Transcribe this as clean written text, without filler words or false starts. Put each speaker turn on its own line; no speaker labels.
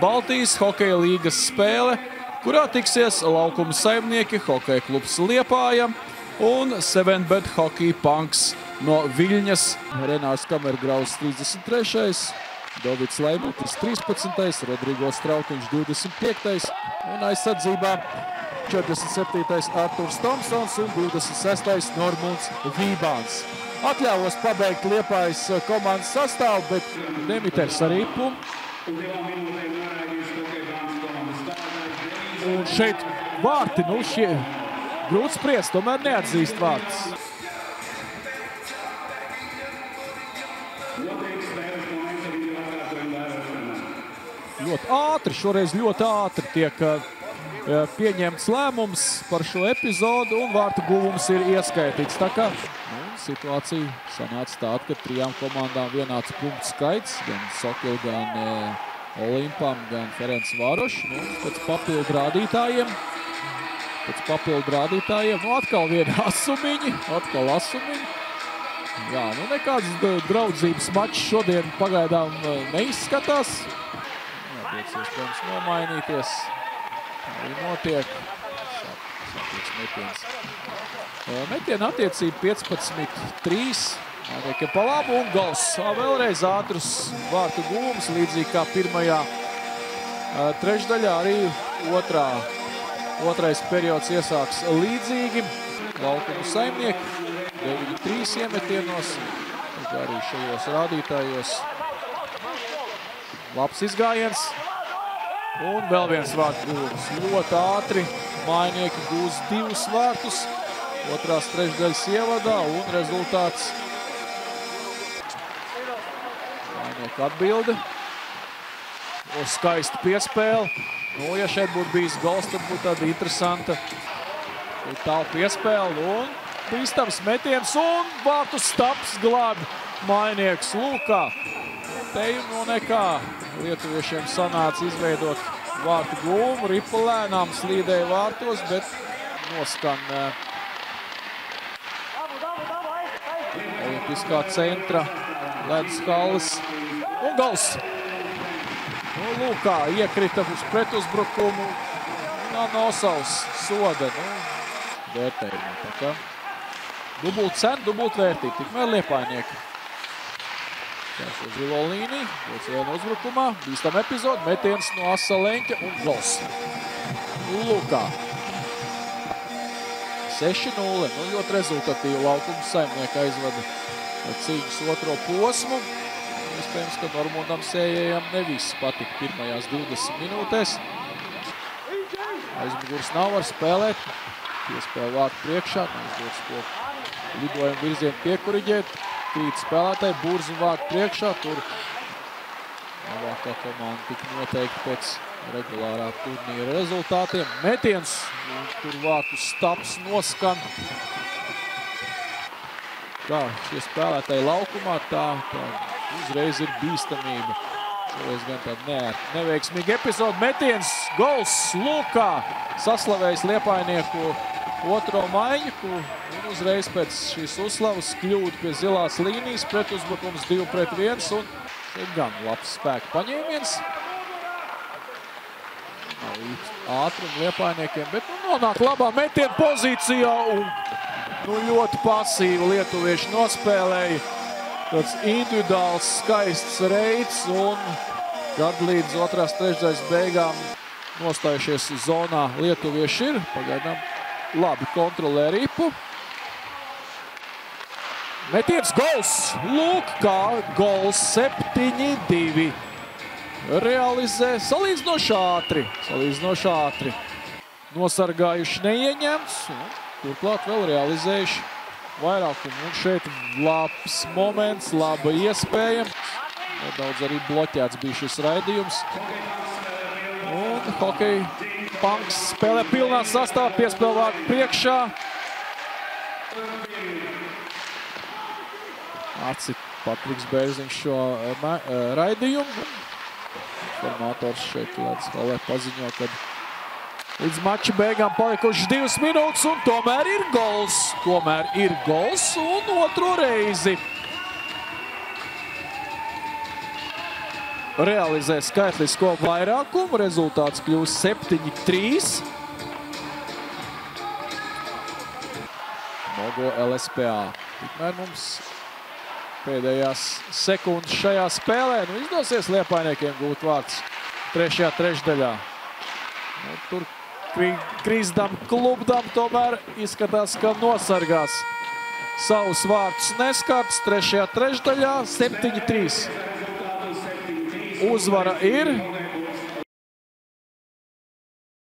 Baltijas hokeja līgas spēle, kurā tiksies Laukuma saimnieki Hokeja klubs Liepāja un 7bet Hockey Punks no Viļņas. Renārs Kamergraus 33. Dovids Leibutis 13. Rodrigo Strautiņš 25. un aizsardzībā 47. Arturs Tomsons un 26. Normunds Vībāns. Atļāvos pabeigt Liepājas komandas sastāvu, bet Demiters Arīpu. Un šeit vārti, šie grūti spriest, tomēr neatzīst vārtus. Ļoti ātri, šoreiz ļoti ātri tiek pieņemts lēmums par šo epizodu un vārtu guvums ir ieskaitīts. Tā kā situācija sanāca tāda, ka trijām komandām vienāds punktu skaits, gan Sokil, gan Olimpam, gan Ferenc Varošs. Pēc papildu rādītājiem. Atkal viena asumiņi, Jā, nekāds draudzības mačs šodien pagaidām neizskatās. Tiek iespējams nomainīties. Arī notiek. Metiena attiecība 15-3. Māniekiem pa labu un gals. Vēlreiz ātrs vārtu guvums, līdzīgi kā pirmajā trešdaļā. Arī otrais periods iesāks līdzīgi. Laukuma saimnieki 9-3 iemetienos. Arī šajos rādītājos labs izgājiens. Un vēl viens vārtu guvums. Ļoti ātri mājnieki gūs 2 vārtus. Otrās trešdaļas ievadā un rezultāts mājnieku atbilde. Skaista piespēle. Ja šeit būtu bijis gols, tad būtu tāda interesanta tālu piespēle. Un bīstams metiens un vārtu staps glābi mājnieks Lūkā. Te nekā lietuviešiem sanāca izveidot vārtu guvumu. Ripa lēnām slīdēja vārtos, bet noskan Olimpiskā centra ledus halles un gals. Lūkā iekrita uz pretuzbrukumu. Nosavs soda. Vērtējumā. Tā kā dubult cena, dubult vērtība. Tikmēr liepājnieki. Šo zilo līniju. Dots viena uzbrukumā. Bīstam epizodu. Metiens no Asa Leņķa un gals. Lūkā. 6-0. Ļoti rezultatīvi Laukuma saimnieka aizvada cīņas otro posmu. Iespējams, ka Normundam Sējējam neviss patika pirmajās 20 minūtēs. Aizmugurs nav var spēlēt. Piespēle vārtu priekšā. Aizdots ko lidojumu virzienu piekuriģēt. Krīt spēlētāji, Burzi vārtu priekšā. Tur labākā komanda tika noteikti pēc regulārā turnīra rezultātiem. Metiens, tur vārtu staps noskan. Kā šie spēlētāji laukumā, tā uzreiz ir bīstamība. Šoreiz gan tāda neveiksmīga epizoda. Metiens, gols Lūkā. Saslavējis Liepājnieku otro maiņu. Un uzreiz pēc šīs uzslavas kļūda pie zilās līnijas. Pretuzbrukums 2-1. Un šeit gan labs spēka paņēmiens. Nav īsti ātrumu Liepājniekiem, bet nonāk labā metiena pozīcijā. Un ļoti pasīvi lietuvieši nospēlēja. Tāds individuāls skaists reids un kad līdz otrās trešdaļas beigām nostājušies zonā lietuvieši ir. Pagaidām labi kontrolē ripu. Metiens gols. Lūk, kā gols 7-2. Realizē salīdzinoši ātri. Nosargājuši neieņemts. Turklāt vēl realizējuši vairākumu. Un šeit labs moments, laba iespēja. Nedaudz arī bloķēts bija šis raidījums. Un Hockey Punks spēlē pilnā sastāvā, piespēle vārtu priekšā. Atcīt Patriks Bērziņš šo raidījumu. Informators šeit ledus hallē paziņo, kad līdz mača beigām palikuši 2 minūtes un tomēr ir gols. Un otro reizi. realizē skaitlisko vairākumu. Rezultāts kļūst 7-3. Mogo LSPA. Tikmēr mums pēdējās sekundes šajā spēlē. Nu, izdosies Liepājniekiem gūt vārds trešajā trešdaļā. Nu, tur Krizdam Klubdam tomēr izskatās, ka nosargās savus vārdus neskarts trešajā trešdaļā 7-3. Uzvara ir